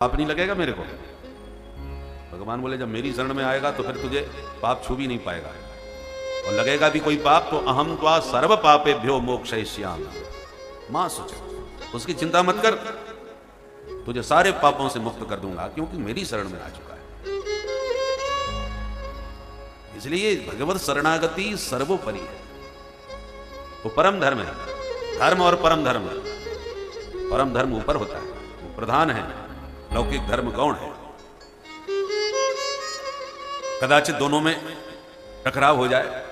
पाप नहीं लगेगा मेरे को। भगवान बोले जब मेरी शरण में आएगा तो फिर तुझे पाप छू भी नहीं पाएगा, और लगेगा भी कोई पाप तो अहम त्वा सर्व पापेभ्यो मोक्षयिष्यामि मां शुच, उसकी चिंता मत कर, तुझे सारे पापों से मुक्त कर दूंगा क्योंकि मेरी शरण में आ चुका है। इसलिए भगवत शरणागति सर्वोपरि है, वो परम धर्म है। धर्म और परम धर्म, परम धर्म ऊपर होता है, वो प्रधान है, लौकिक धर्म गौण है। कदाचित दोनों में टकराव हो जाए।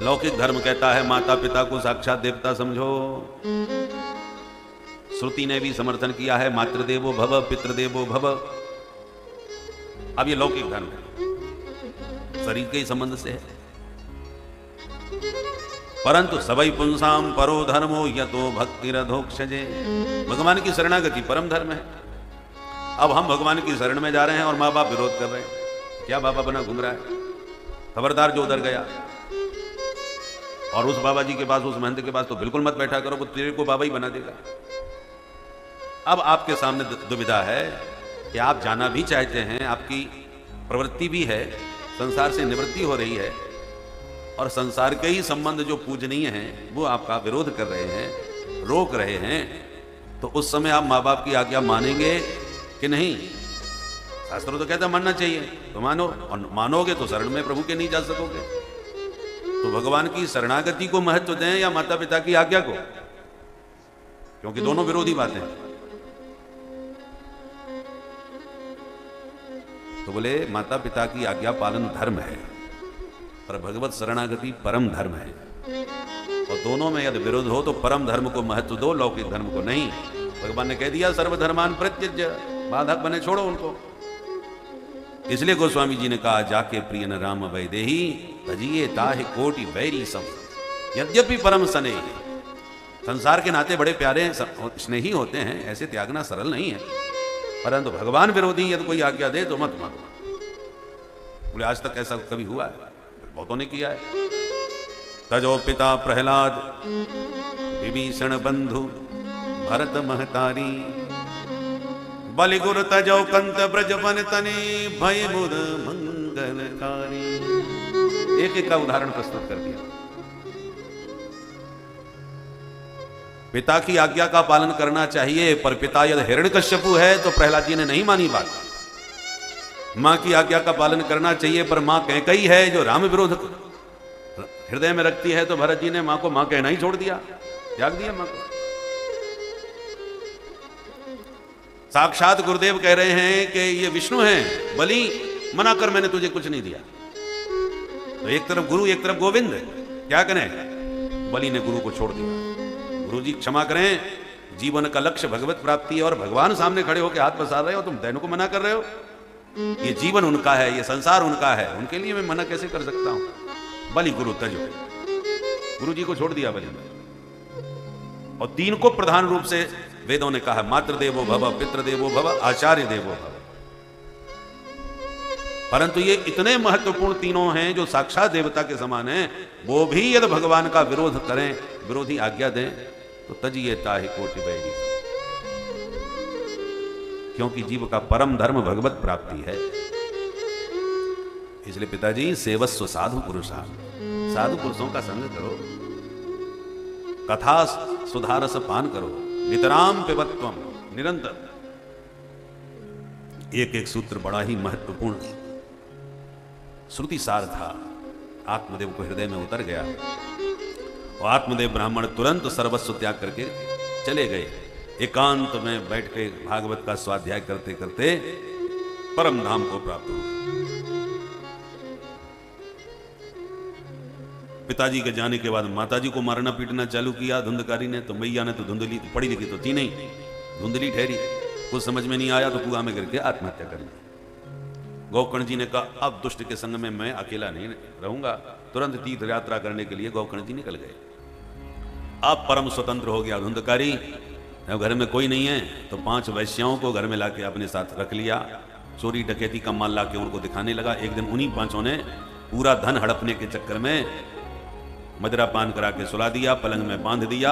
लौकिक धर्म कहता है माता पिता को साक्षात देवता समझो, श्रुति ने भी समर्थन किया है मातृदेवो भव पितृदेवो भव। अब ये लौकिक धर्म है, शरीर के ही संबंध से है। परंतु सबई पुंसाम परो धर्मो यतो भक्तिरधोक्षजे, भगवान की शरणागति परम धर्म है। अब हम भगवान की शरण में जा रहे हैं और माँ बाप विरोध कर रहे हैं, क्या बाबा बना घूम रहा है, खबरदार जो उधर गया और उस बाबा जी के पास, उस महंत के पास तो बिल्कुल मत बैठा करो, वो तेरे को बाबा ही बना देगा। अब आपके सामने दुविधा है कि आप जाना भी चाहते हैं, आपकी प्रवृत्ति भी है, संसार से निवृत्ति हो रही है, और संसार के ही संबंध जो पूजनीय हैं वो आपका विरोध कर रहे हैं, रोक रहे हैं। तो उस समय आप माँ बाप की आज्ञा मानेंगे कि नहीं? शास्त्र तो कहता मानना चाहिए, तो मानो, और मानोगे तो शरण में प्रभु के नहीं जा सकोगे। तो भगवान की शरणागति को महत्व दें या माता पिता की आज्ञा को, क्योंकि दोनों विरोधी बातें। तो बोले माता पिता की आज्ञा पालन धर्म है, पर भगवत शरणागति परम धर्म है, और दोनों में यदि विरोध हो तो परम धर्म को महत्व दो, लौकिक धर्म को नहीं। भगवान ने कह दिया सर्वधर्मान परित्यज्य, बाधक बने छोड़ो उनको। इसलिए गोस्वामी जी ने कहा जाके प्रिय न राम वैदेही तजिए ताहि कोटि वैरी सम, यद्यपि परम स्नेही। संसार के नाते बड़े प्यारे स्नेही होते हैं, ऐसे त्यागना सरल नहीं है, परंतु भगवान विरोधी यदि कोई आज्ञा दे तो मत मानो। बोले आज तक ऐसा कभी हुआ है? बहुतों ने किया है। तजो पिता प्रहलाद विभीषण बंधु भरत महतारी, बलि गुरु तजो कंत ब्रज बन तने भय मुद मंगलकारी। एक एक का उदाहरण प्रस्तुत कर दिया। पिता की आज्ञा का पालन करना चाहिए, पर पिता यदि हिरण्यकश्यपु है तो प्रहलाद जी ने नहीं मानी बात। मां की आज्ञा का पालन करना चाहिए, पर मां कैकेयी है जो राम विरोध हृदय में रखती है, तो भरत जी ने मां को मां कहना ही छोड़ दिया, त्याग दिया मां को। साक्षात गुरुदेव कह रहे हैं कि ये विष्णु हैं, बलि मना कर, मैंने तुझे कुछ नहीं दिया। तो एक तरफ गुरु एक तरफ गोविंद, क्या करें? बलि ने गुरु को छोड़ दिया। गुरु जी क्षमा करें, जीवन का लक्ष्य भगवत प्राप्ति है, और भगवान सामने खड़े होकर हाथ पसार रहे हो, तुम दैनों को मना कर रहे हो। ये जीवन उनका है, ये संसार उनका है, उनके लिए मैं मना कैसे कर सकता हूं? बलि गुरु तजो, गुरु जी को छोड़ दिया बलि ने। और तीन को प्रधान रूप से वेदों ने कहा, मातृदेवो भव पितृदेवो भव आचार्य देवो भव। परंतु ये इतने महत्वपूर्ण तीनों हैं जो साक्षात देवता के समान हैं, वो भी यदि भगवान का विरोध करें, विरोधी आज्ञा दें, तो तजिए ताहि कोटि वैरी, क्योंकि जीव का परम धर्म भगवत प्राप्ति है। इसलिए पिताजी सेवस्व साधु पुरुषा, साधु पुरुषों का संग करो, कथा सुधारस पान करो, नितराम पिबत्वम, निरंतर। एक एक सूत्र बड़ा ही महत्वपूर्ण श्रुति सार था, आत्मदेव को हृदय में उतर गया, और आत्मदेव ब्राह्मण तुरंत सर्वस्व त्याग करके चले गए। एकांत में बैठ के भागवत का स्वाध्याय करते करते परम धाम को प्राप्त हो। पिताजी के जाने के बाद माताजी को मारना पीटना चालू किया धुंधकारी ने, तो मैया ने तो धुंधली, पढ़ी लिखी तो थी नहीं, धुंधली ठहरी, कुछ समझ में नहीं आया तो कुआं में गिर के आत्महत्या कर ली। गोकर्ण जी ने कहा अब दुष्ट के संग में मैं अकेला नहीं रहूंगा, तुरंत तीर्थ यात्रा करने के लिए गोकर्ण जी निकल गए। अब परम स्वतंत्र हो गया धुंधकारी। अब घर में कोई नहीं है तो 5 वैश्याओं को घर में लाके अपने साथ रख लिया, चोरी डकैती का माल लाके उनको दिखाने लगा। एक दिन उन्हीं 5 ने पूरा धन हड़पने के चक्कर में मदिरा पान करा के सुला दिया, पलंग में बांध दिया,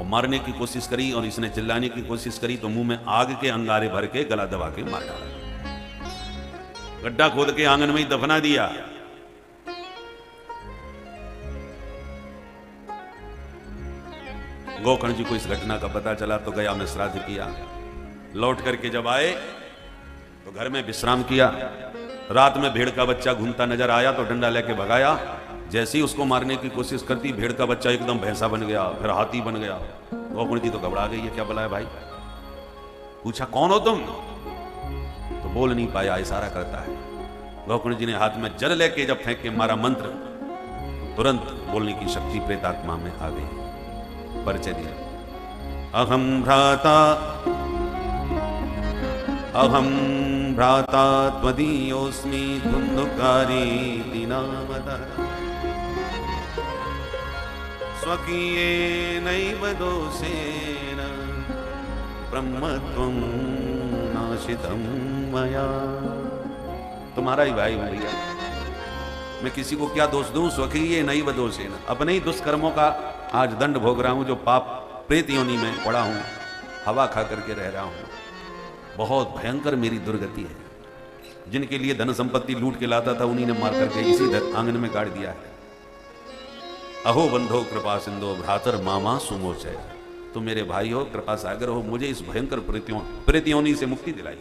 और मारने की कोशिश करी और इसने चिल्लाने की कोशिश करी तो मुंह में आग के अंगारे भर के गला दबा के मार डाला, गड्ढा खोद के आंगन में ही दफना दिया। गोकर्ण जी को इस घटना का पता चला तो गया में श्राद्ध किया। लौट करके जब आए तो घर में विश्राम किया। रात में भेड़ का बच्चा घूमता नजर आया तो डंडा लेके भगाया। जैसे ही उसको मारने की कोशिश करती भेड़ का बच्चा एकदम भैंसा बन गया, फिर हाथी बन गया। गोकर्ण जी तो घबरा गई, ये क्या बुलाया भाई? पूछा कौन हो तुम? तो बोल नहीं पाया, इशारा करता है। गोकर्ण जी ने हाथ में जल लेके जब फेंक के मारा मंत्र, तुरंत बोलने की शक्ति प्रेतात्मा में आ गई। परिचय दिया, अहम भ्राता त्वदीयोऽस्मि धुन्धुकारी नामतः स्वकीयेनैव दोषेण ब्रह्मत्वं नाशितं मया। तुम्हारा ही भाई भैया, मैं किसी को क्या दोष दूं? स्वकीयेनैव दोषेण, अपने ही दुष्कर्मों का आज दंड भोग रहा हूं, जो पाप प्रेत योनि में पड़ा हूं, हवा खा करके रह रहा हूं। बहुत भयंकर मेरी दुर्गति है। जिनके लिए धन संपत्ति लूट के लाता था उन्हीं ने मार करके इसी आंगन में गाड़ दिया है। अहो बंधो कृपा सिंधो भ्रातर मामा सुमोचय, तुम मेरे भाई हो, कृपा सागर हो, मुझे इस भयंकर प्रेत योनि से मुक्ति दिलाई।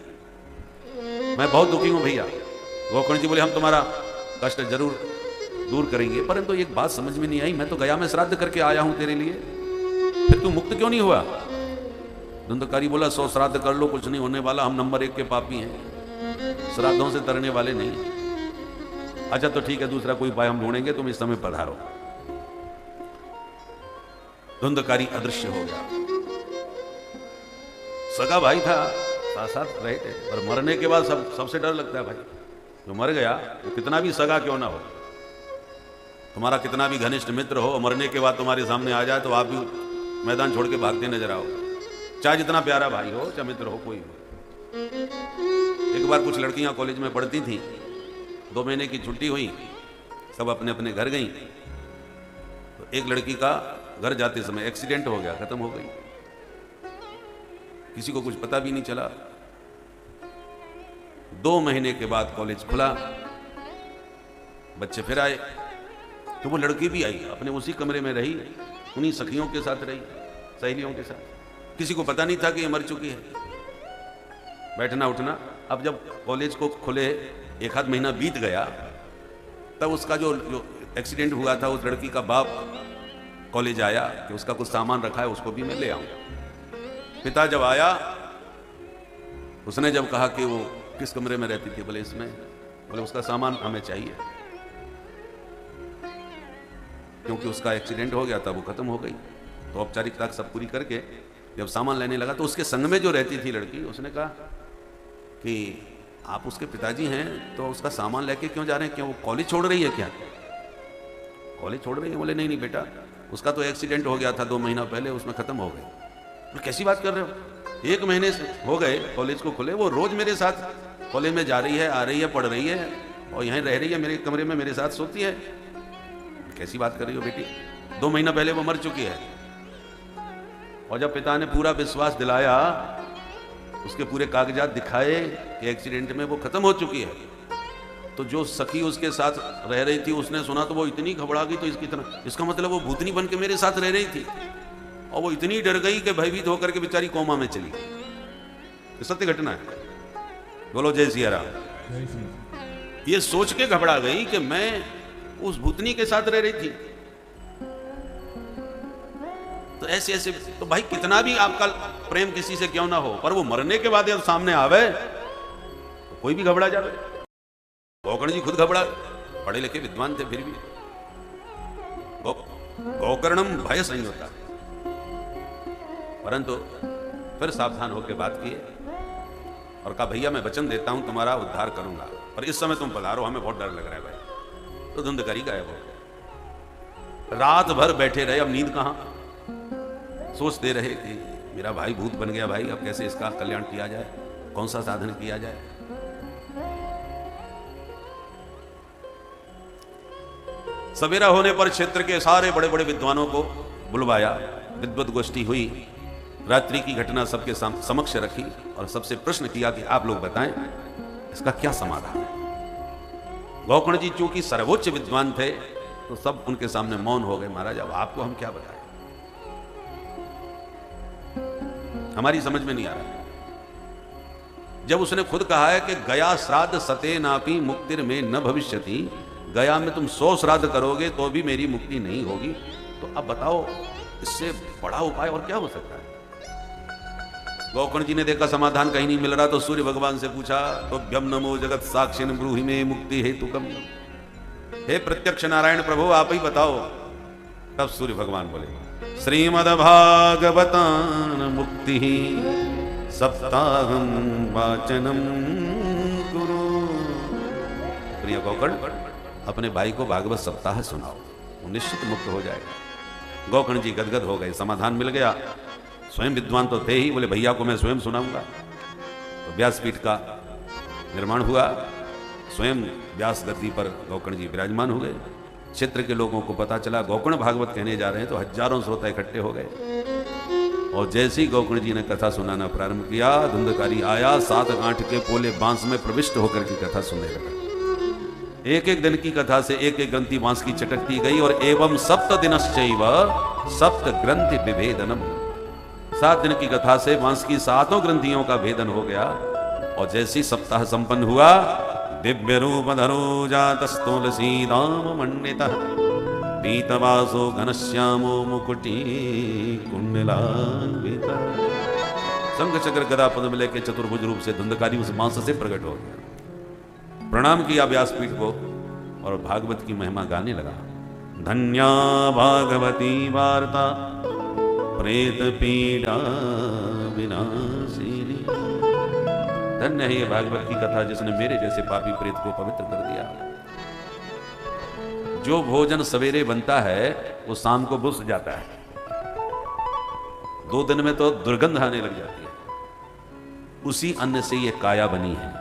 मैं बहुत दुखी हूं भैया। गोकर्ण जी बोले हम तुम्हारा कष्ट जरूर दूर करेंगे, परंतु एक बात समझ में नहीं आई, मैं तो गया में श्राद्ध करके आया हूं तेरे लिए, फिर तू मुक्त क्यों नहीं हुआ? धुंधकारी बोला 100 श्राद्ध कर लो, कुछ नहीं होने वाला, हम नंबर 1 के पापी हैं, श्राद्धों से तरने वाले नहीं। अच्छा तो ठीक है, दूसरा कोई उपाय हम ढूंढेंगे, तुम इस समय पधारो। धुंधकारी अदृश्य हो गया। सगा भाई था, साथ साथ रहे थे, और मरने के बाद सबसे डर लगता है भाई। जो मर गया तो कितना भी सगा क्यों ना हो, तुम्हारा कितना भी घनिष्ठ मित्र हो, मरने के बाद तुम्हारे सामने आ जाए तो आप भी मैदान छोड़ के भागते नजर आओ, चाहे जितना प्यारा भाई हो, चाहे मित्र हो, कोई हो। एक बार कुछ लड़कियां कॉलेज में पढ़ती थीं, 2 महीने की छुट्टी हुई, सब अपने अपने घर गईं। तो एक लड़की का घर जाते समय एक्सीडेंट हो गया, खत्म हो गई, किसी को कुछ पता भी नहीं चला। 2 महीने के बाद कॉलेज खुला, बच्चे फिर आए, तो वो लड़की भी आई, अपने उसी कमरे में रही, उन्हीं सखियों के साथ रही, सहेलियों के साथ। किसी को पता नहीं था कि ये मर चुकी है। बैठना उठना, अब जब कॉलेज को खुले 1 आध महीना बीत गया, तब उसका जो एक्सीडेंट हुआ था, उस लड़की का बाप कॉलेज आया कि उसका कुछ सामान रखा है, उसको भी मैं ले आऊं। पिता जब आया, उसने जब कहा कि वो किस कमरे में रहती थी, बोले इसमें, बोले उसका सामान हमें चाहिए, क्योंकि उसका एक्सीडेंट हो गया था, वो खत्म हो गई। तो औपचारिकता सब पूरी करके जब सामान लेने लगा तो उसके संग में जो रहती थी लड़की, उसने कहा कि आप उसके पिताजी हैं, तो उसका सामान लेके क्यों जा रहे हैं? क्यों वो कॉलेज छोड़ रही है क्या? कॉलेज छोड़ रही है? बोले नहीं नहीं बेटा, उसका तो एक्सीडेंट हो गया था 2 महीना पहले, उसमें खत्म हो गई। बोले कैसी बात कर रहे हो? 1 महीने से हो गए कॉलेज को खुले, वो रोज मेरे साथ कॉलेज में जा रही है, आ रही है, पढ़ रही है, और यहीं रह रही है, मेरे कमरे में मेरे साथ सोती है। कैसी बात कर रही हो बेटी? 2 महीना पहले वो मर चुकी है। और जब पिता ने पूरा विश्वास दिलाया, उसके पूरे कागजात दिखाए कि एक्सीडेंट में वो खत्म हो चुकी है, तो जो सखी उसके साथ रह रही थी, उसने सुना तो वो इतनी घबरा गई, तो इसका मतलब वो भूतनी बन के मेरे साथ रह रही थी, और वो इतनी डर गई कि भयभीत होकर के बेचारी कोमा में चली गई। ये सत्य घटना है, बोलो जय सिया राम। ये सोच के घबरा गई कि मैं उस भूतनी के साथ रह रही थी। तो ऐसे ऐसे तो भाई कितना भी आपका प्रेम किसी से क्यों ना हो, पर वो मरने के बाद जब सामने आवे तो कोई भी घबरा जावे। गोकर्ण जी खुद घबरा, पढ़े लिखे विद्वान थे, फिर भी गोकर्णम भय संयुता, परंतु फिर सावधान होकर बात किए और कहा भैया मैं वचन देता हूं तुम्हारा उद्धार करूंगा, पर इस समय तुम पधारो, हमें बहुत डर लग रहा है भाई। तो धुंधकारी गायब हो। रात भर बैठे रहे, अब नींद कहां, सोचते रहे कि मेरा भाई भूत बन गया भाई, अब कैसे इसका कल्याण किया जाए, कौन सा साधन किया जाए। सवेरा होने पर क्षेत्र के सारे बड़े बड़े विद्वानों को बुलवाया, विद्वत गोष्ठी हुई, रात्रि की घटना सबके समक्ष रखी और सबसे प्रश्न किया कि आप लोग बताएं इसका क्या समाधान है। गोकर्ण जी चूंकि सर्वोच्च विद्वान थे तो सब उनके सामने मौन हो गए। महाराज अब आपको हम क्या बताएं, हमारी समझ में नहीं आ रहा। जब उसने खुद कहा है कि गया श्राद्ध सते नापी मुक्तिर में न भविष्यति, गया में तुम 100 श्राद्ध करोगे तो भी मेरी मुक्ति नहीं होगी, तो अब बताओ इससे बड़ा उपाय और क्या हो सकता है। गोकर्ण जी ने देखा समाधान कहीं नहीं मिल रहा तो सूर्य भगवान से पूछा, तो भ्यम नमो जगत साक्षिन ब्रूहि में मुक्ति हेतुकम, हे प्रत्यक्ष नारायण प्रभु आप ही बताओ। तब सूर्य भगवान बोले, श्रीमद्भागवतान मुक्ति सप्ताहम वाचनम कुरु। प्रिय गोकर्ण, अपने भाई को भागवत सप्ताह सुनाओ, वो निश्चित मुक्त हो जाएगा। गोकर्ण जी गदगद हो गए, समाधान मिल गया। स्वयं विद्वान तो थे ही, बोले भैया को मैं स्वयं सुनाऊंगा। तो व्यासपीठ का निर्माण हुआ, स्वयं व्यास गद्दी पर गोकर्ण जी विराजमान हो गए। क्षेत्र के लोगों को पता चला गोकर्ण भागवत कहने जा रहे हैं, तो हजारों श्रोता इकट्ठे हो गए। और जैसे ही गोकर्ण जी ने कथा सुनाना प्रारंभ किया, धुंधकारी आया, 7 गांठ के पोले बांस में प्रविष्ट होकर की कथा सुनने लगा। एक एक दिन की कथा से एक एक ग्रंथि बांस की चटकती गई। और एवं सप्त दिनश्चैव सप्त ग्रंथि विभेदनम, 7 दिन की कथा से बांस की 7 ग्रंथियों का भेदन हो गया। और जैसी सप्ताह संपन्न हुआ, दिव्य रूप धरो जातस्तुलसी दाम मंडितः पीतवासो घनश्यामो मुकुटी कुंडलान्वितः। शंख चक्र गदा पद्म लेके चतुर्भुज रूप से धुंधकारी उस बांस से प्रकट हो गया। प्रणाम किया व्यासपीठ को और भागवत की महिमा गाने लगा। धन्या भागवती वार्ता प्रेत पीड़ा विनाशिनी। धन्य है ये भागवत की कथा जिसने मेरे जैसे पापी प्रेत को पवित्र कर दिया। जो भोजन सवेरे बनता है वो शाम को बुझ जाता है, 2 दिन में तो दुर्गंध आने लग जाती है। उसी अन्न से ये काया बनी है,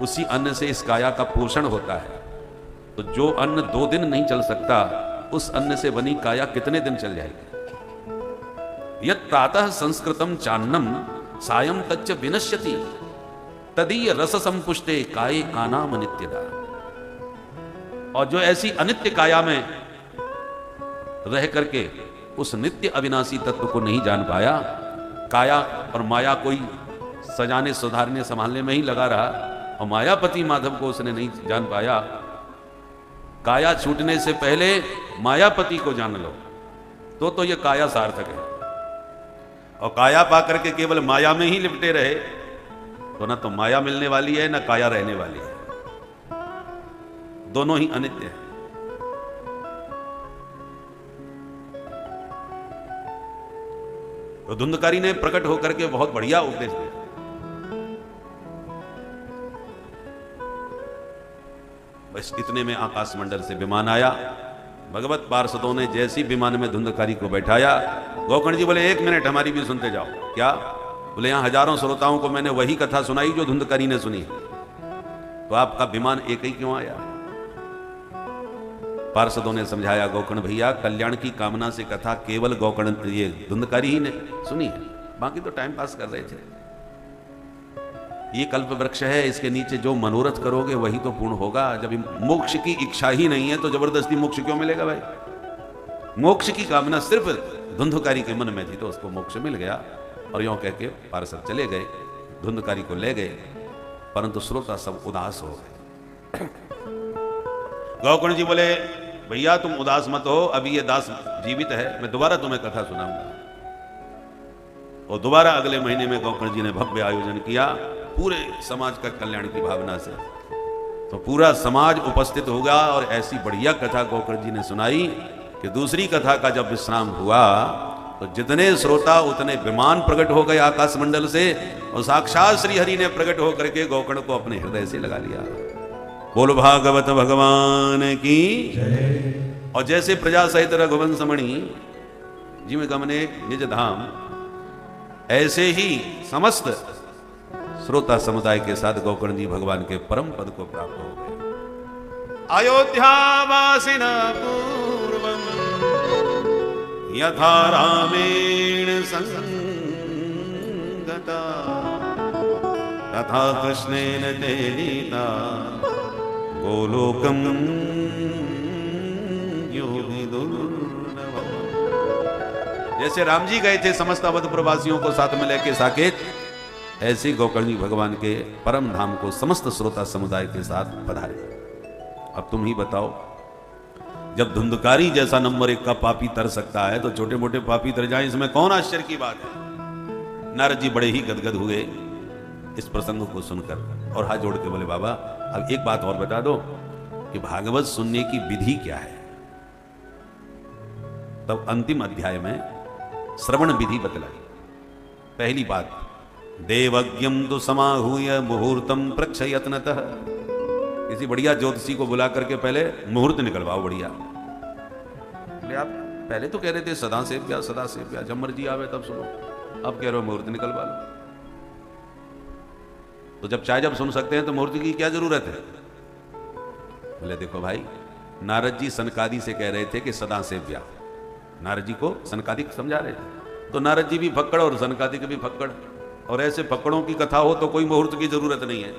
उसी अन्न से इस काया का पोषण होता है। तो जो अन्न 2 दिन नहीं चल सकता, उस अन्न से बनी काया कितने दिन चल जाएगी। यत् प्रातः संस्कृतम चान्नम सायं तच्च विनश्यति तदीय रस संपुष्टे काये का नाम नित्यदा। और जो ऐसी अनित्य काया में रह करके उस नित्य अविनाशी तत्व को नहीं जान पाया, काया और माया कोई सजाने सुधारने संभालने में ही लगा रहा और मायापति माधव को उसने नहीं जान पाया। काया छूटने से पहले मायापति को जान लो तो ये काया सार्थक है। और काया पा करके केवल माया में ही लिपटे रहे तो ना तो माया मिलने वाली है ना काया रहने वाली है, दोनों ही अनित्य है। तो धुंधकारी ने प्रकट होकर के बहुत बढ़िया उपदेश दिया। बस इतने में आकाश मंडल से विमान आया। भगवत पार्षदों ने जैसी विमान में धुंधकारी को बैठाया, गोकर्ण जी बोले 1 मिनट हमारी भी सुनते जाओ। क्या? बोले यहां हजारों श्रोताओं को मैंने वही कथा सुनाई जो धुंधकारी ने सुनी, तो आपका विमान एक ही क्यों आया? पार्षदों ने समझाया, गोकर्ण भैया कल्याण की कामना से कथा केवल गोकर्ण ये धुंधकारी ही ने सुनी है, बाकी तो टाइम पास कर रहे थे। ये कल्प वृक्ष है, इसके नीचे जो मनोरथ करोगे वही तो पूर्ण होगा। जब मोक्ष की इच्छा ही नहीं है तो जबरदस्ती मोक्ष क्यों मिलेगा भाई? मोक्ष की कामना सिर्फ धुंधकारी के मन में थी तो उसको मोक्ष मिल गया। और यूं कह के पार्षद चले गए, धुंधकारी को ले गए, परंतु श्रोता सब उदास हो गए। गोकर्ण जी बोले, भैया तुम उदास मत हो, अभी ये दास जीवित है, मैं दोबारा तुम्हें कथा सुनाऊंगा। और दोबारा अगले महीने में गोकर्ण जी ने भव्य आयोजन किया पूरे समाज का कल्याण की भावना से। तो पूरा समाज उपस्थित होगा और ऐसी बढ़िया कथा गोकर्ण जी ने सुनाई कि दूसरी कथा का जब विश्राम हुआ तो जितने श्रोता उतने विमान प्रकट हो गए आकाश मंडल से, और साक्षात श्री हरि ने प्रकट होकर के गोकर्ण को अपने हृदय से लगा लिया। बोलो भागवत भगवान की जय। और जैसे प्रजा सहित रघुवंश मणि जिम गमने निज धाम, ऐसे ही समस्त श्रोता समुदाय के साथ गोकर्ण जी भगवान के परम पद को प्राप्त हो गए। अयोध्यावासिना पूर्वम यथा रामेण संगता तथा कृष्णेन ते नीता गोलोकम योगी दुर्लभम। जैसे राम जी गए थे समस्त अवध प्रवासियों को साथ में लेके साकेत, ऐसे गोकर्णी भगवान के परम धाम को समस्त श्रोता समुदाय के साथ पधारे। अब तुम ही बताओ, जब धुंधकारी जैसा नंबर 1 का पापी तर सकता है तो छोटे मोटे पापी तर जाएं, इसमें कौन आश्चर्य की बात है। नारद जी बड़े ही गदगद हुए इस प्रसंग को सुनकर और हाथ जोड़ के बोले, बाबा अब एक बात और बता दो कि भागवत सुनने की विधि क्या है। तब अंतिम अध्याय में श्रवण विधि बतलाई। पहली बात, देवज्ञम तो समाहूय मुहूर्तम प्रक्षयत्नतः, किसी बढ़िया ज्योतिषी को बुला करके पहले मुहूर्त निकलवाओ बढ़िया। बोले आप पहले तो कह रहे थे सदा सेव्या जब मर्जी आवे तब सुनो, अब कह रहे हो मुहूर्त निकलवा लो। तो जब चाहे जब सुन सकते हैं तो मुहूर्त की क्या जरूरत है। बोले देखो भाई, नारद जी सनकादि से कह रहे थे कि सदा सेव्या, नारद जी को सनकादि समझा रहे थे, तो नारद जी भी फक्कड़ और सनकादि भी फक्कड़, और ऐसे फक्कड़ों की कथा हो तो कोई मुहूर्त की जरूरत नहीं है,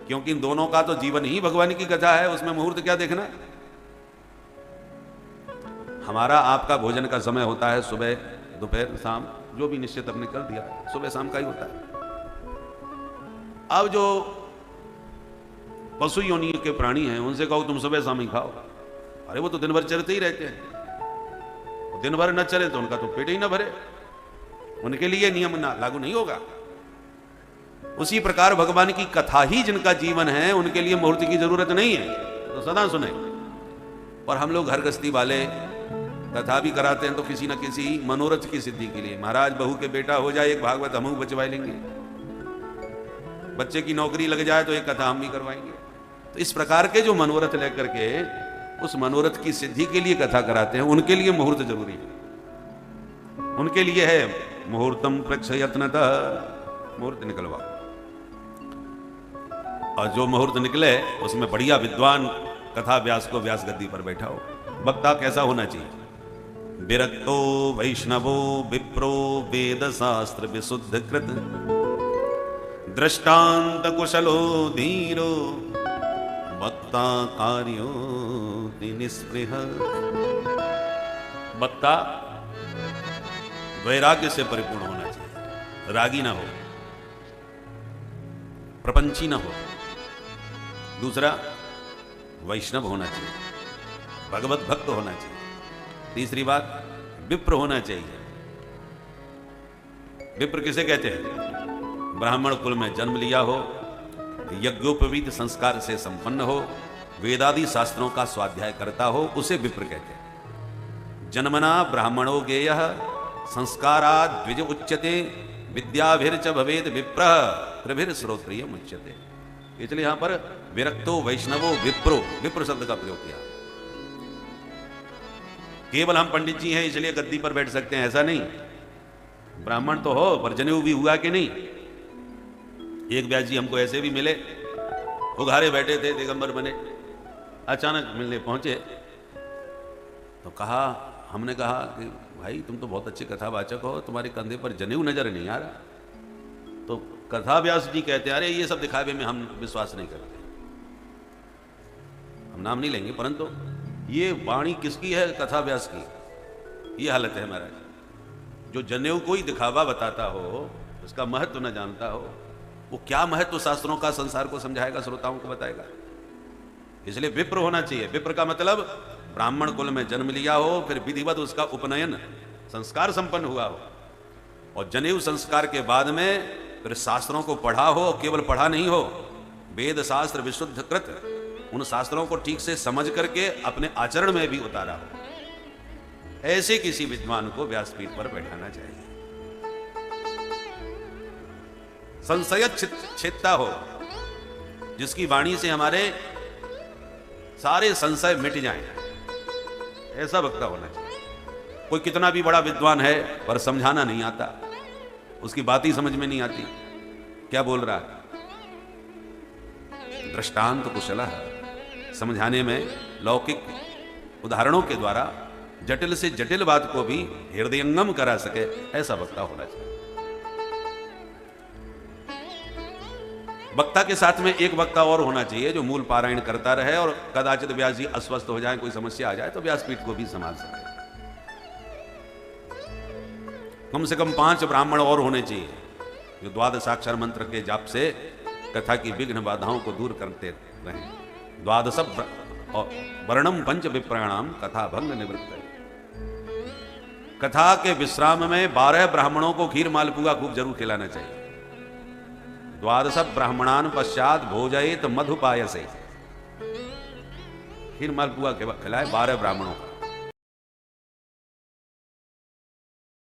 क्योंकि इन दोनों का तो जीवन ही भगवान की कथा है, उसमें मुहूर्त क्या देखना। हमारा आपका भोजन का समय होता है सुबह दोपहर शाम, जो भी निश्चित हमने कर दिया सुबह शाम का ही होता है। अब जो पशु योनि के प्राणी हैं उनसे कहो तुम सुबह शाम ही खाओ, अरे वो तो दिन भर चलते ही रहते हैं, दिन भर न चले तो उनका तो पेट ही न भरे, उनके लिए नियम ना लागू नहीं होगा। उसी प्रकार भगवान की कथा ही जिनका जीवन है उनके लिए मुहूर्त की जरूरत नहीं है, तो सदा सुने। और हम लोग घर गृहस्थी वाले कथा भी कराते हैं तो किसी न किसी मनोरथ की सिद्धि के लिए, महाराज बहू के बेटा हो जाए एक भागवत हम बचवा लेंगे, बच्चे की नौकरी लग जाए तो एक कथा हम भी करवाएंगे। तो इस प्रकार के जो मनोरथ लेकर के उस मनोरथ की सिद्धि के लिए कथा कराते हैं, उनके लिए मुहूर्त जरूरी है, उनके लिए है मुहूर्तम प्रक्षयत्नतः, मुहूर्त निकलवा। और जो मुहूर्त निकले उसमें बढ़िया विद्वान कथा व्यास को व्यास गद्दी पर बैठाओ। वक्ता कैसा होना चाहिए? विरक्तो वैष्णवो विप्रो वेद शास्त्र विशुद्ध कृत दृष्टांत कुशलो धीरो वक्ता कार्यो निस्पृह। वक्ता वैराग्य से परिपूर्ण होना चाहिए, रागी ना हो, प्रपंची ना हो। दूसरा, वैष्णव होना चाहिए, भगवत भक्त होना चाहिए। तीसरी बात, विप्र होना चाहिए। विप्र किसे कहते हैं? ब्राह्मण कुल में जन्म लिया हो, यज्ञोपवीत संस्कार से संपन्न हो, वेदादि शास्त्रों का स्वाध्याय करता हो, उसे विप्र कहते हैं। जन्मना ब्राह्मणो गेयः संस्काराद द्विज उच्यते विद्याभिर्च भवेद विप्र प्रभिर श्रोत्रिय मुच्यते। इसलिए यहां पर विरक्तो वैष्णवो विप्रो, विप्र शब्द का प्रयोग किया। केवल हम पंडित जी हैं इसलिए गद्दी पर बैठ सकते हैं ऐसा नहीं, ब्राह्मण तो हो पर जनेऊ भी हुआ कि नहीं। एक व्यास जी हमको ऐसे भी मिले, उघारे बैठे थे, दिगंबर बने, अचानक मिलने पहुंचे तो कहा, हमने कहा कि भाई तुम तो बहुत अच्छे कथावाचक हो, तुम्हारे कंधे पर जनेऊ नजर नहीं आ रहा। तो कथा व्यास जी कहते हैं, अरे ये सब दिखावे में हम विश्वास नहीं करते, हम नाम नहीं लेंगे, परंतु ये वाणी किसकी है? कथा व्यास की। ये हालत है महाराज। जो जनेऊ कोई दिखावा बताता हो, उसका महत्व न जानता हो, वो क्या महत्व शास्त्रों का संसार को समझाएगा, श्रोताओं को बताएगा। इसलिए विप्र होना चाहिए। विप्र का मतलब ब्राह्मण कुल में जन्म लिया हो, फिर विधिवत उसका उपनयन संस्कार संपन्न हुआ हो, और जनेऊ संस्कार के बाद में फिर शास्त्रों को पढ़ा हो, केवल पढ़ा नहीं हो, वेद शास्त्र विशुद्ध कृत, उन शास्त्रों को ठीक से समझ करके अपने आचरण में भी उतारा हो। ऐसे किसी विद्वान को व्यासपीठ पर बैठाना चाहिए। संशय छेदता हो, जिसकी वाणी से हमारे सारे संशय मिट जाएं, ऐसा वक्ता होना चाहिए। कोई कितना भी बड़ा विद्वान है पर समझाना नहीं आता, उसकी बात ही समझ में नहीं आती, क्या बोल रहा है। दृष्टांत कुशल, समझाने में लौकिक उदाहरणों के द्वारा जटिल से जटिल बात को भी हृदयंगम करा सके, ऐसा वक्ता होना चाहिए। वक्ता के साथ में एक वक्ता और होना चाहिए जो मूल पारायण करता रहे, और कदाचित व्यास जी अस्वस्थ हो जाए, कोई समस्या आ जाए तो व्यासपीठ को भी संभाल सके। कम से कम 5 ब्राह्मण और होने चाहिए जो द्वादशाक्षर मंत्र के जाप से कथा की विघ्न बाधाओं को दूर करते रहें। द्वादश वर्णम पंच विप्राणाम कथा भंग निवृत्त। कथा के विश्राम में 12 ब्राह्मणों को खीर मालपुआ खूब जरूर खिलाना चाहिए। द्वादश ब्राह्मणान पश्चात भोजयेत मधुपायसे, खीर मालपुआ खिलाए 12 ब्राह्मणों को।